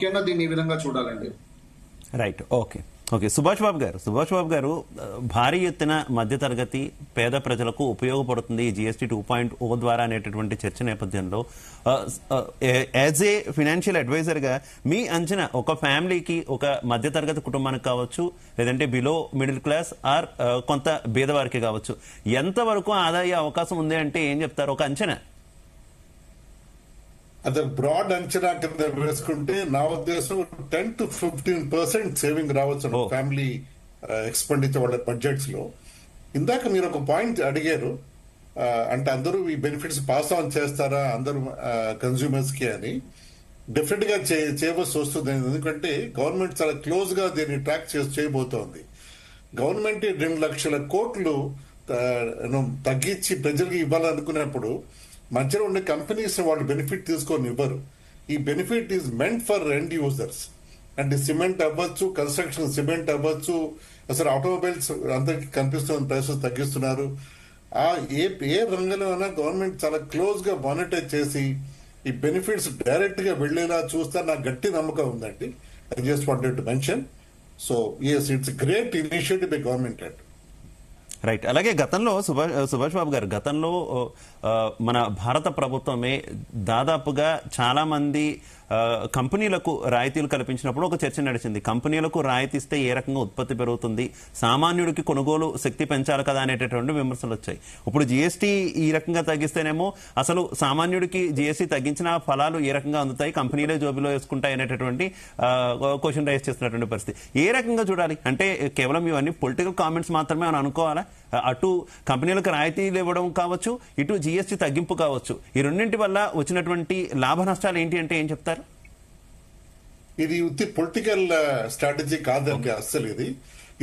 ముఖ్యంగా దీన్ని ఈ విధంగా చూడాలండి. Right, okay okay. Subhash Babu garu భారీ ఎత్తున మధ్యతరగతి పేద ప్రజలకు ఉపయోగపడుతుంది ఈ GST 2.0 ద్వారా అనేటటువంటి చర్చ నేపథ్యంలో యాజ్ ఏ ఫైనాన్షియల్ అడ్వైజర్ గా మీ అంచనా, ఒక ఫ్యామిలీకి, ఒక మధ్యతరగతి కుటుంబానికి కావచ్చు, లేదంటే బిలో మిడిల్ క్లాస్ ఆర్ కొంత బీదవారికి కావచ్చు, ఎంతవరకు ఆదాయ అవకాశం ఉంది అంటే ఏం చెప్తారు? ఒక అంచనా. అది బ్రాడ్ అంచనా కింద వేసుకుంటే నా ఉద్దేశం 10 to 15% సేవింగ్ రావచ్చు ఫ్యామిలీ ఎక్స్పెండిచర్ వాళ్ళ బడ్జెట్స్ లో. ఇందాక మీరు ఒక పాయింట్ అడిగారు, అంటే అందరూ ఈ బెనిఫిట్స్ పాస్ ఆన్ చేస్తారా అందరూ కన్స్యూమర్స్ కి అని. డెఫినెట్ గా చేయవలసి వస్తుంది, ఎందుకంటే గవర్నమెంట్ చాలా క్లోజ్ గా దీన్ని ట్రాక్ చేయబోతోంది. గవర్నమెంట్ 2 లక్షల కోట్లు తగ్గించి ప్రజలకు ఇవ్వాలనుకున్నప్పుడు మధ్యలో ఉండే కంపెనీస్ వాళ్ళు బెనిఫిట్ తీసుకొని ఇవ్వరు. ఈ benefit is meant for end users. అంటే సిమెంట్ అవ్వచ్చు, కన్స్ట్రక్షన్ సిమెంట్ అవ్వచ్చు, అసలు ఆటోమొబైల్స్ అందరికి కనిపిస్తున్న ప్రైసెస్ తగ్గిస్తున్నారు. ఏ రంగంలో అయినా గవర్నమెంట్ చాలా క్లోజ్ గా మానిటర్ చేసి ఈ బెనిఫిట్స్ డైరెక్ట్ గా వెళ్లేలా చూస్తే నాకు గట్టి నమ్మకం ఉందండి. I just wanted to mention. So yes, it's great initiative by government. Right. అలాగే గతంలో సుభాష్ బాబు గారు, గతంలో మన భారత ప్రభుత్వమే దాదాపుగా చాలా మంది కంపెనీలకు రాయితీలు కల్పించినప్పుడు ఒక చర్చ నడిచింది. కంపెనీలకు రాయితీ ఇస్తే ఏ రకంగా ఉత్పత్తి పెరుగుతుంది, సామాన్యుడికి కొనుగోలు శక్తి పెంచాలి కదా అనేటటువంటి విమర్శలు వచ్చాయి. ఇప్పుడు GST ఈ రకంగా తగ్గిస్తేనేమో అసలు సామాన్యుడికి GST తగ్గించిన ఫలాలు ఏ రకంగా అందుతాయి, కంపెనీలే జోబిలో వేసుకుంటాయి అనేటటువంటి క్వశ్చన్ రైజ్ చేస్తున్నటువంటి పరిస్థితి. ఏ రకంగా చూడాలి అంటే కేవలం ఇవన్నీ పొలిటికల్ కామెంట్స్ మాత్రమే అని అనుకోవాలా? అటు కంపెనీలకు రాయితీలు ఇవ్వడం కావచ్చు, ఇటు GST తగ్గింపు కావచ్చు, ఈ రెండింటి వల్ల వచ్చినటువంటి లాభ నష్టాలు ఏంటి అంటే ఏం చెప్తారు? ఇది ఉత్తి పొలిటికల్ స్ట్రాటజీ కాదండి అస్సలు.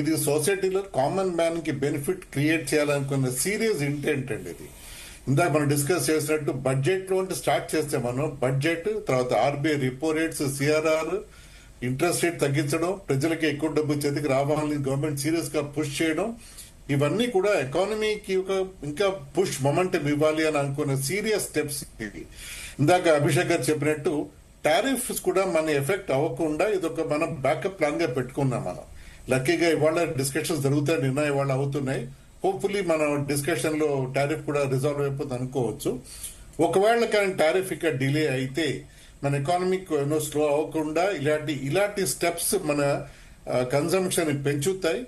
ఇది సొసైటీలో కామన్ మ్యాన్ కి బెనిఫిట్ క్రియేట్ చేయాలనుకున్న సీరియస్ ఇంటెంట్ అండి ఇది. ఇందాక మనం డిస్కస్ చేసినట్టు బడ్జెట్ లో స్టార్ట్ చేస్తే మనం బడ్జెట్, తర్వాత RBI repo rates, CRR, interest rate తగ్గించడం, ప్రజలకి ఎక్కువ డబ్బు చేతికి రావాలని గవర్నమెంట్ సీరియస్ గా పుష్ చేయడం, ఇవన్నీ కూడా ఎకానమీకి ఇంకా పుష్ మొమెంటం ఇవ్వాలి అని అనుకున్న సీరియస్ స్టెప్స్ ఇవి. ఇందాక అభిషేక్ గారు చెప్పినట్టు టారిఫ్స్ కూడా మన ఎఫెక్ట్ అవ్వకుండా ఇదొక మనం బ్యాకప్ ప్లాన్ గా పెట్టుకున్నాం. మనం లక్కీగా ఇవాళ డిస్కషన్స్ జరుగుతాయి, నిర్ణయం ఇవాళ అవుతున్నాయి. హోప్ఫుల్లీ మన డిస్కషన్ లో టారిఫ్ కూడా రిజాల్వ్ అయిపోతుంది అనుకోవచ్చు. ఒకవేళ కానీ టారిఫ్ ఇక్కడ డిలే అయితే మన ఎకానమిక్ స్లో అవ్వకుండా ఇలాంటి స్టెప్స్ మన కన్సంప్షన్ పెంచుతాయి,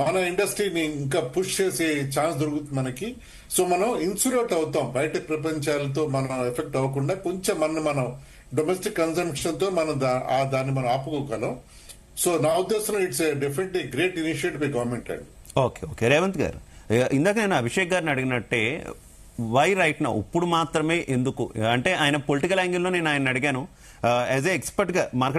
మన ఇండస్ట్రీని ఇంకా పుష్ చేసే ఛాన్స్ దొరుకుతుంది మనకి. సో మనం ఇన్సులేట్ అవుతాం బయట ప్రపంచాలతో, మనం ఎఫెక్ట్ అవ్వకుండా కొంచెం మనం డొమెస్టిక్ కన్సంప్షన్ తో మనం దాన్ని మనం ఆపుకోగలం. సో నా ఉద్దేశంలో it's definitely great initiative by government అండి. ఓకే. రేవంత్ గారు, ఇందాక నేను అభిషేక్ గారిని అడిగినట్టే వై రైట్ నౌ, ఇప్పుడు మాత్రమే ఎందుకు అంటే ఆయన పొలిటికల్ యాంగిల్లో నేను ఆయన అడిగాను యాజ్ ఏ ఎక్స్పర్ట్ గా, మార్కెట్